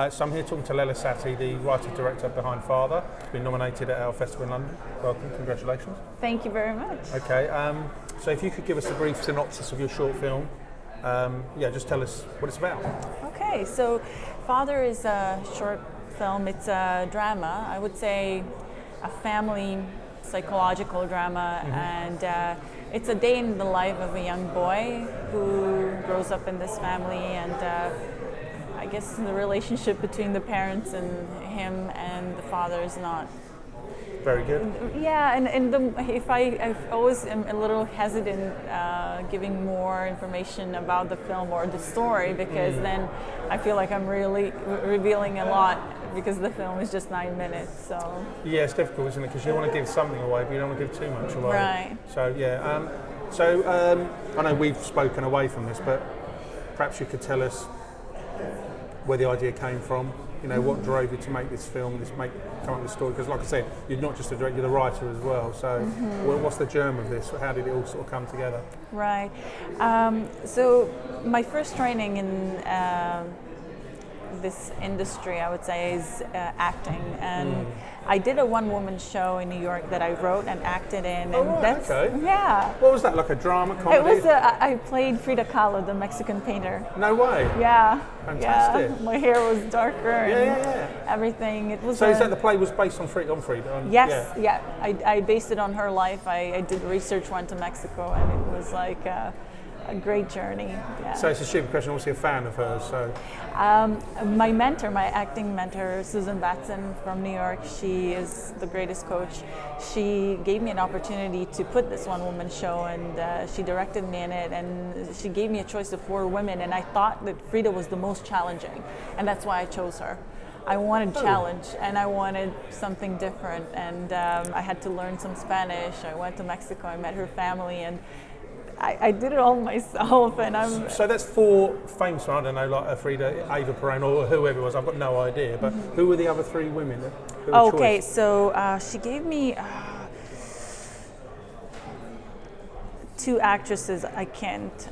So I'm here talking to Lela Sati, the writer-director behind Father. Been nominated at our festival in London. Welcome, congratulations. Thank you very much. Okay, so if you could give us a brief synopsis of your short film, just tell us what it's about. Okay, so Father is a short film. It's a drama. I would say a family psychological drama, and it's a day in the life of a young boy who grows up in this family, and I guess the relationship between the parents and him and the father is not very good. Yeah, I always am a little hesitant giving more information about the film or the story, because then I feel like I'm really revealing a lot, because the film is just 9 minutes. So yeah, it's difficult, isn't it? Because you want to give something away, but you don't want to give too much away. Right. So yeah, I know we've spoken away from this, but perhaps you could tell us where the idea came from. You know, what drove you to make this film, come up with the story? Because, like I said, you're not just a director, you're the writer as well. So, what's the germ of this? How did it all sort of come together? Right. So, my first training in this industry, I would say, is acting, and I did a one-woman show in New York that I wrote and acted in. Oh, right, okay. Yeah. What was that, like a drama, comedy? It was. I played Frida Kahlo, the Mexican painter. No way. Yeah. Fantastic. Yeah. My hair was darker. Yeah. Everything. It was. So is that the play was based on Frida? Yes. Yeah. I based it on her life. I did research, went to Mexico, and it was like a great journey. Yeah. So it's a stupid question. Obviously, a fan of hers. So. My mentor, my acting mentor, Susan Batson from New York, she is the greatest coach. She gave me an opportunity to put this one-woman show, and she directed me in it, and she gave me a choice of 4 women, and I thought that Frida was the most challenging, and that's why I chose her. I wanted challenge, and I wanted something different, and I had to learn some Spanish. I went to Mexico, I met her family, and I did it all myself, and I'm. So that's 4 famous ones. I don't know, like Frida, Ava Perón, or whoever it was. I've got no idea. But who were the other 3 women? Okay, so she gave me 2 actresses. I can't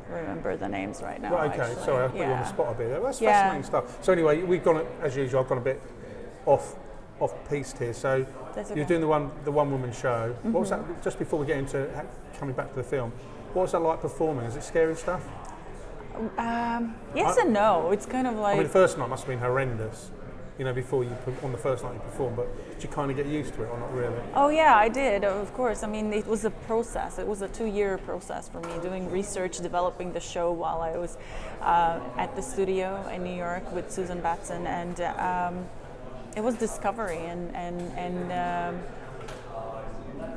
remember the names right now. Right, okay, actually. Sorry, I put you on the spot a bit. That's fascinating stuff. So anyway, we've gone, as usual, I've gone a bit off piste here. So okay. You're doing the one woman show. What was that? Just before we get into coming back to the film, what was that like performing? Is it scary stuff? Yes and no. It's kind of like. I mean, the first night must have been horrendous. You know, before on the first night you performed, but did you kind of get used to it, or not really? Oh yeah, I did. Of course. I mean, it was a process. It was a 2-year process for me, doing research, developing the show while I was at the studio in New York with Susan Batson, and it was discovery, and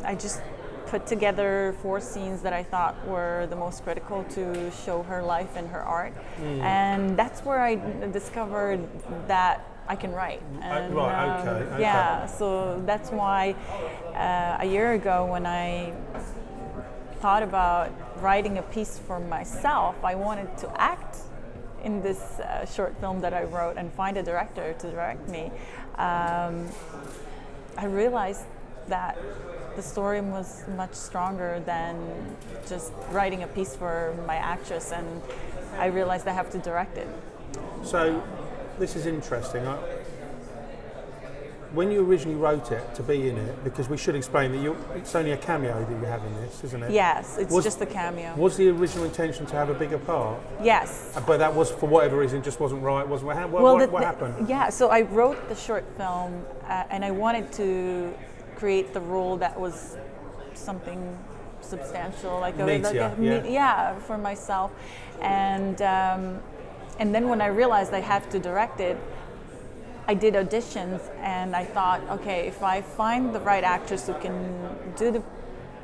I just put together 4 scenes that I thought were the most critical to show her life and her art, and that's where I discovered that I can write. And, okay. Yeah, so that's why a year ago, when I thought about writing a piece for myself, I wanted to act in this short film that I wrote and find a director to direct me. I realized that the story was much stronger than just writing a piece for my actress, and I realized I have to direct it. So this is interesting. When you originally wrote it to be in it, because we should explain that it's only a cameo that you have in this, isn't it? Yes, it's just a cameo. Was the original intention to have a bigger part? Yes. But that was, for whatever reason, just wasn't right. What happened? Yeah, so I wrote the short film, and I wanted to create the role that was something substantial, like for myself, and then when I realized I have to direct it, I did auditions, and I thought, okay, if I find the right actress who can do the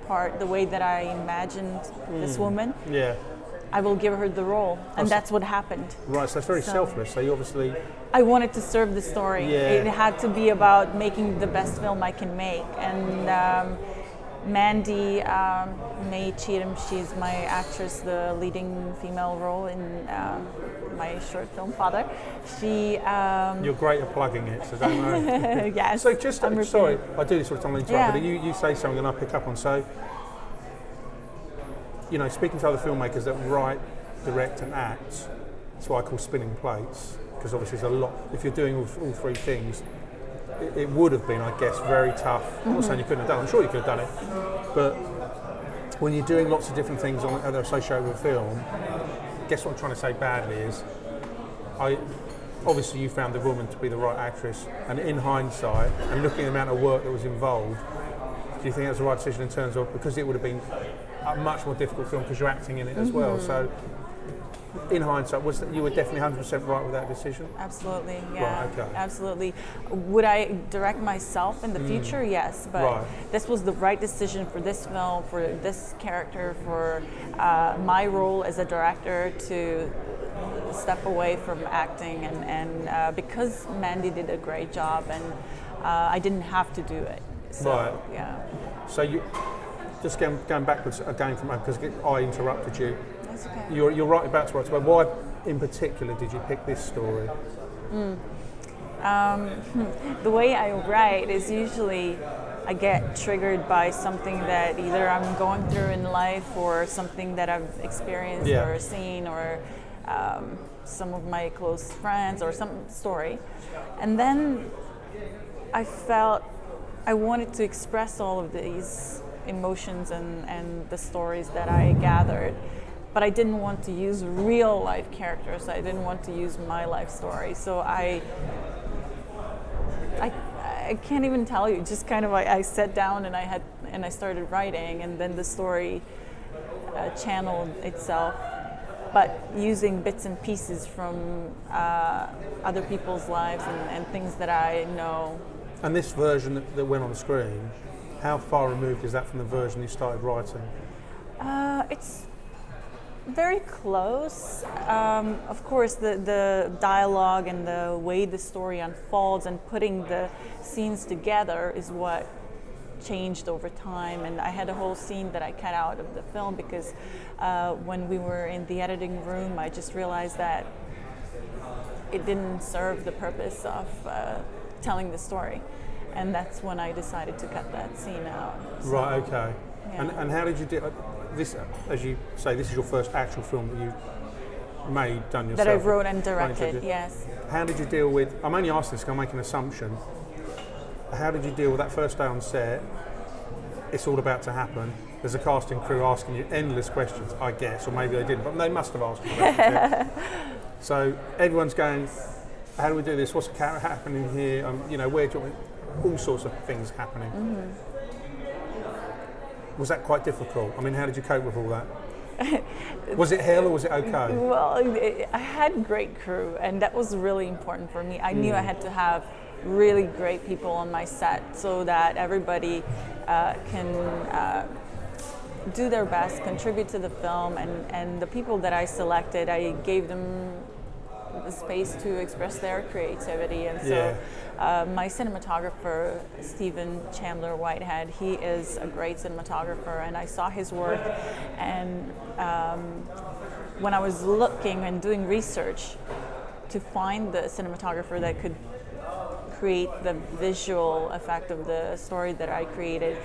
part the way that I imagined this woman, I will give her the role, and that's what happened. Right, so it's very selfless. So you obviously. I wanted to serve the story. It had to be about making the best film I can make, and Mandy May Cheatham, she's my actress, the leading female role in my short film Father. She. You're great at plugging it, so don't worry. Yes. So just sorry, I do this all the time. But you say something and I pick up on. So, you know, speaking to other filmmakers that write, direct, and act, that's what I call spinning plates. because obviously there's a lot. If you're doing all three things, it would have been, I guess, very tough. I'm not saying you couldn't have done it. I'm sure you could have done it, but when you're doing lots of different things that are associated with film, I guess what I'm trying to say badly is, obviously you found the woman to be the right actress, and in hindsight, and looking at the amount of work that was involved, do you think that's the right decision in terms of, because it would have been a much more difficult film because you're acting in it as well, so in hindsight, was that you were definitely 100% right with that decision? Absolutely, yeah. Right, okay. Absolutely. Would I direct myself in the future? Yes, but this was the right decision for this film, for this character, for my role as a director to step away from acting, and because Mandy did a great job, and I didn't have to do it. So, right. Yeah. So you just going backwards again from because I interrupted you. That's okay. You're right about to write. But why, in particular, did you pick this story? The way I write is usually I get triggered by something that either I'm going through in life or something that I've experienced or seen, or some of my close friends, or some story. And then I felt I wanted to express all of these emotions and the stories that I gathered, but I didn't want to use real life characters. I didn't want to use my life story. So I can't even tell you. Just kind of I sat down and I started writing, and then the story channeled itself, but using bits and pieces from other people's lives and things that I know. And this version that went on the screen, how far removed is that from the version you started writing? It's very close. Of course, the dialogue and the way the story unfolds and putting the scenes together is what changed over time. And I had a whole scene that I cut out of the film because when we were in the editing room, I just realized that it didn't serve the purpose of telling the story. And that's when I decided to cut that scene out. So, right, okay. Yeah. And how did you do this? As you say, this is your first actual film that you done yourself. That I wrote and directed, yes. How did you deal with, I'm only asking this because I'm making an assumption, how did you deal with that first day on set? It's all about to happen. There's a casting crew asking you endless questions, I guess, or maybe they didn't, but they must have asked you questions. So everyone's going, how do we do this? What's happening here? Where do you want all sorts of things happening. Was that quite difficult? I mean, how did you cope with all that? Was it hell or was it okay? Well, I had great crew, and that was really important for me. I knew I had to have really great people on my set so that everybody can do their best, contribute to the film, and the people that I selected, I gave them the space to express their creativity. And so my cinematographer, Stephen Chandler Whitehead, he is a great cinematographer, and I saw his work, and when I was looking and doing research to find the cinematographer that could create the visual effect of the story that I created,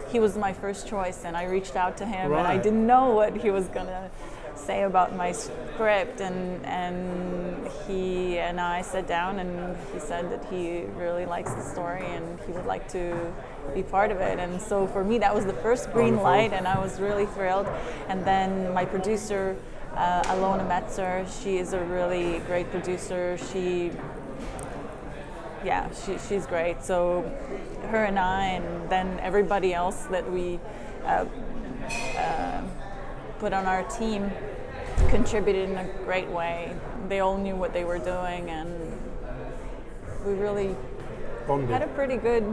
he was my first choice, and I reached out to him, and I didn't know what he was gonna say about my script, and he and I sat down, and he said that he really likes the story and he would like to be part of it. And so for me, that was the first green light, and I was really thrilled. And then my producer, Alona Metzer, she is a really great producer. She's great. So her and I, and then everybody else that we put on our team contributed in a great way. They all knew what they were doing, and we really bonded. Had a pretty good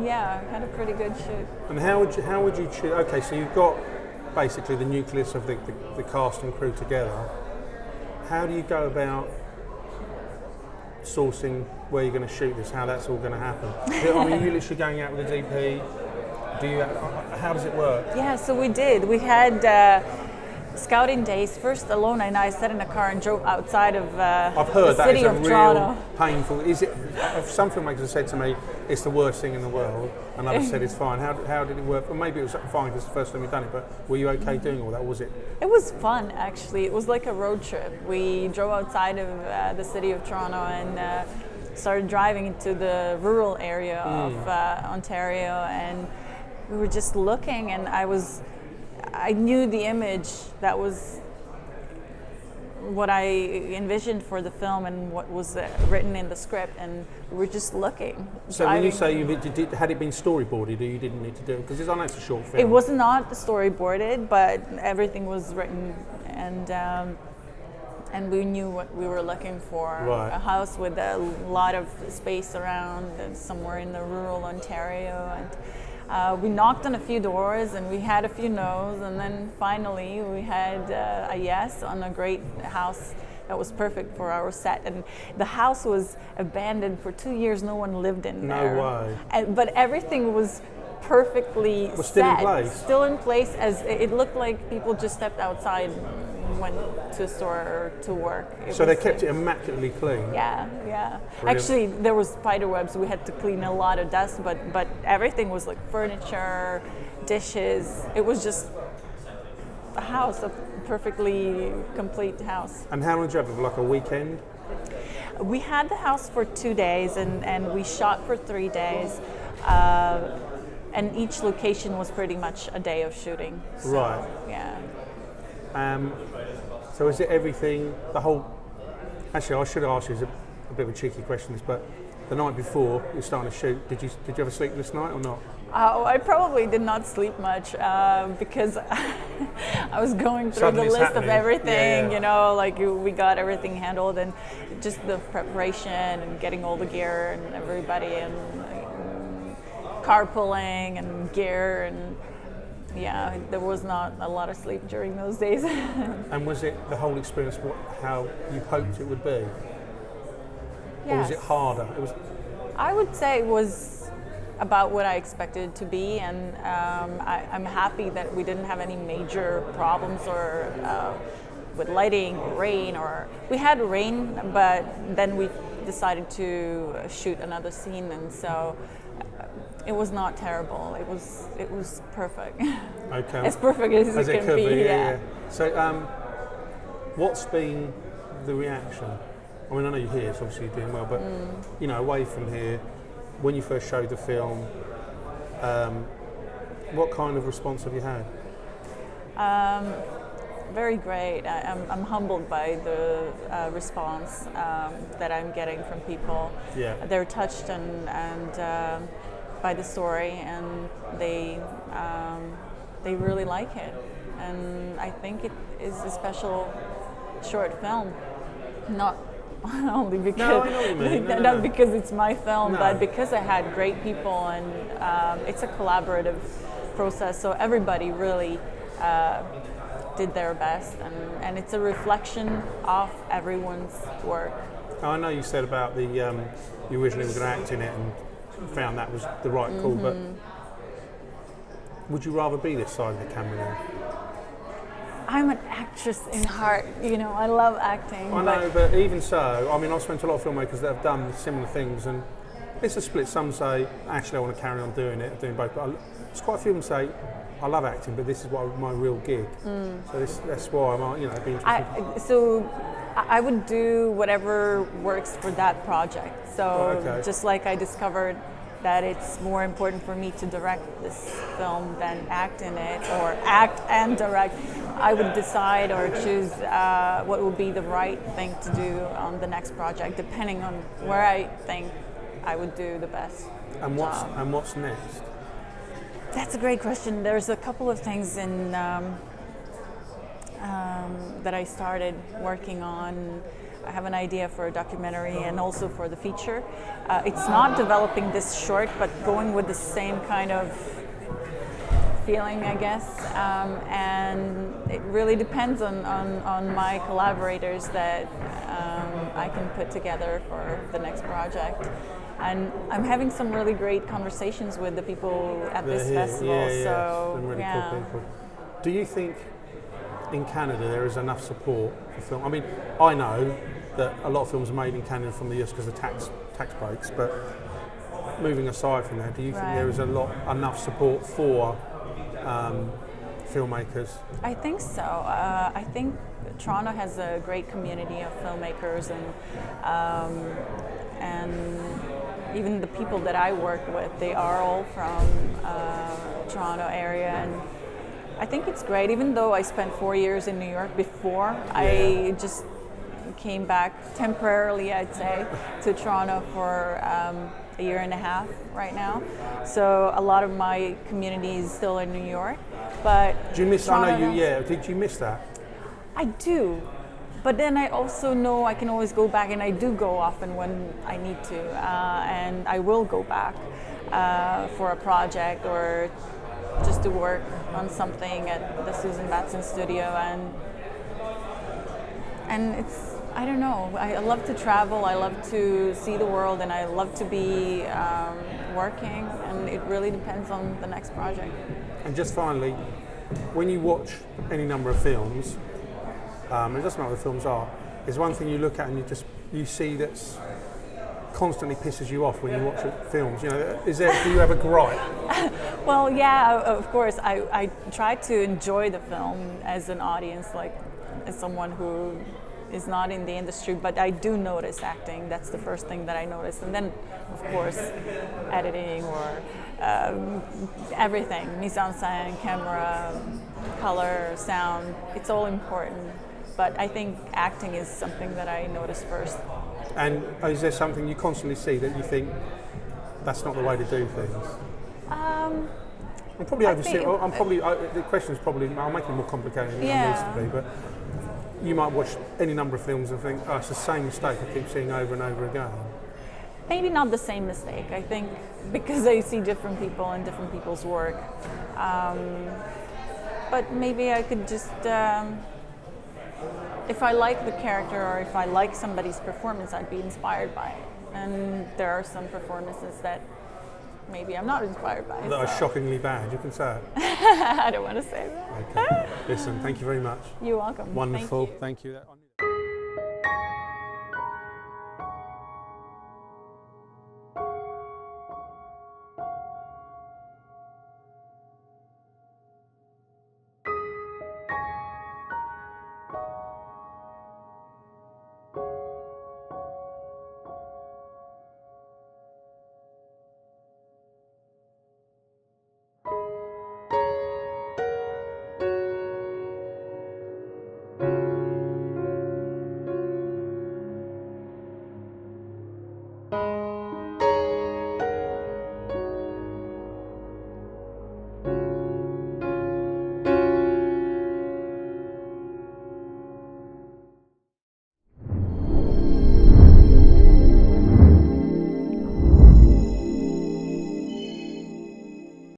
shoot. And how would you choose? Okay, so you've got basically the nucleus of the cast and crew together. How do you go about sourcing where you're going to shoot this? How that's all going to happen? I mean, you're literally going out with a DP. How does it work? Yeah, so we did. We had scouting days. First, Alona and I sat in a car and drove outside of I've heard the city that is of a Toronto. real painful. some filmmakers have said to me, it's the worst thing in the world, and others said it's fine. How did it work? Well, maybe it was fine because it's the first time you've done it, but were you okay doing all that, or was it? It was fun, actually. It was like a road trip. We drove outside of the city of Toronto and started driving into the rural area of Ontario, and we were just looking, and I knew the image that was what I envisioned for the film and what was written in the script, and we were just looking. So when you say had it been storyboarded, or you didn't need to do it? Because I know it's a short film. It was not storyboarded, but everything was written, and we knew what we were looking for. Right. A house with a lot of space around, and somewhere in the rural Ontario, and we knocked on a few doors and we had a few no's, and then finally we had a yes on a great house that was perfect for our set. And the house was abandoned for 2 years. No one lived in there. No way. But everything was perfectly Was set. Still in place, as it looked like people just stepped outside and went to a store or to work. So they kept it immaculately clean? Yeah. Brilliant. Actually, there was spider webs. We had to clean a lot of dust, but everything was like furniture, dishes. It was just a house, a perfectly complete house. And how long did you have? Like a weekend? We had the house for 2 days, and we shot for 3 days. And each location was pretty much a day of shooting. So, Right. Yeah. So is it everything, the whole... Actually, I should ask you, it's a bit of a cheeky question, but the night before you're starting to shoot, did you have a sleepless night or not? I probably did not sleep much because I was going through Suddenly the it's list of happening. everything, Yeah. you know, like we got everything handled, and just the preparation and getting all the gear and everybody, and carpooling and gear, and yeah, there was not a lot of sleep during those days. And was it the whole experience how you hoped it would be? Yes. Or was it harder? I would say it was about what I expected it to be, and I'm happy that we didn't have any major problems or with lighting, rain, or we had rain, but then we decided to shoot another scene, and so it was not terrible. It was perfect. Okay. As perfect as it can be. Yeah. So, what's been the reaction? I mean, I know you're here, so obviously you're doing well, but you know, away from here, when you first showed the film, what kind of response have you had? Very great. I'm humbled by the response that I'm getting from people. Yeah. They're touched and by the story, and they really like it. And I think it is a special short film, not only because No, I know what you mean. not because it's my film, No. but because I had great people, and it's a collaborative process. So everybody really did their best, and it's a reflection of everyone's work. I know you said about the you originally were going to act in it and found that was the right call, but would you rather be this side of the camera now? I'm an actress in heart, you know, I love acting. I know, but even so, I mean, I've spent a lot of filmmakers that have done similar things, and it's a split. Some say, actually, I want to carry on doing it, doing both, but there's quite a few of them say, I love acting, but this is my real gig. So that's why I'm, you know, be interested. I would do whatever works for that project. So okay. Just like I discovered that it's more important for me to direct this film than act in it, or act and direct, I would decide or choose what would be the right thing to do on the next project, depending on where I think I would do the best job. And what's next? That's a great question. There's a couple of things in that I started working on. I have an idea for a documentary and also for the feature. It's not developing this short, but going with the same kind of feeling, I guess. And it really depends on my collaborators that I can put together for the next project. And I'm having some really great conversations with the people at this festival. Yeah, so some really cool people. Do you think in Canada there is enough support for film? I mean, I know that a lot of films are made in Canada from the US because the tax tax breaks. But moving aside from that, do you think Right. there is enough support for filmmakers? I think so. I think Toronto has a great community of filmmakers, and even the people that I work with, they are all from Toronto area, and I think it's great. Even though I spent 4 years in New York before, I just came back temporarily, I'd say, to Toronto for a year and a half right now. So a lot of my community is still in New York. But Do you miss? Toronto, I know you. Yeah. Did you miss that? I do, but then I also know I can always go back, and I do go often when I need to, and I will go back for a project or just to work on something at the Susan Batson studio, and it's, I don't know, I love to travel, I love to see the world, and I love to be working, and it really depends on the next project. And just finally, when you watch any number of films, it doesn't matter what the films are, there's one thing you look at and you see that's constantly pisses you off when you watch films. You know, do you have a gripe? Well, yeah, of course. I try to enjoy the film as an audience, like as someone who is not in the industry, but I do notice acting. That's the first thing that I notice. And then, of course, editing or everything, mise en scène, camera, color, sound, it's all important. But I think acting is something that I notice first. And is there something you constantly see that you think that's not the way to do things? I'm probably overseeing. The question is probably, I'm making it more complicated than it needs to be. But you might watch any number of films and think, oh, it's the same mistake I keep seeing over and over again. Maybe not the same mistake. I think because I see different people and different people's work. But maybe I could just. If I like the character or if I like somebody's performance, I'd be inspired by it. And there are some performances that maybe I'm not inspired by. That are shockingly bad, you can say it. I don't want to say that. Okay. Listen, thank you very much. You're welcome. Wonderful. Thank you. Thank you.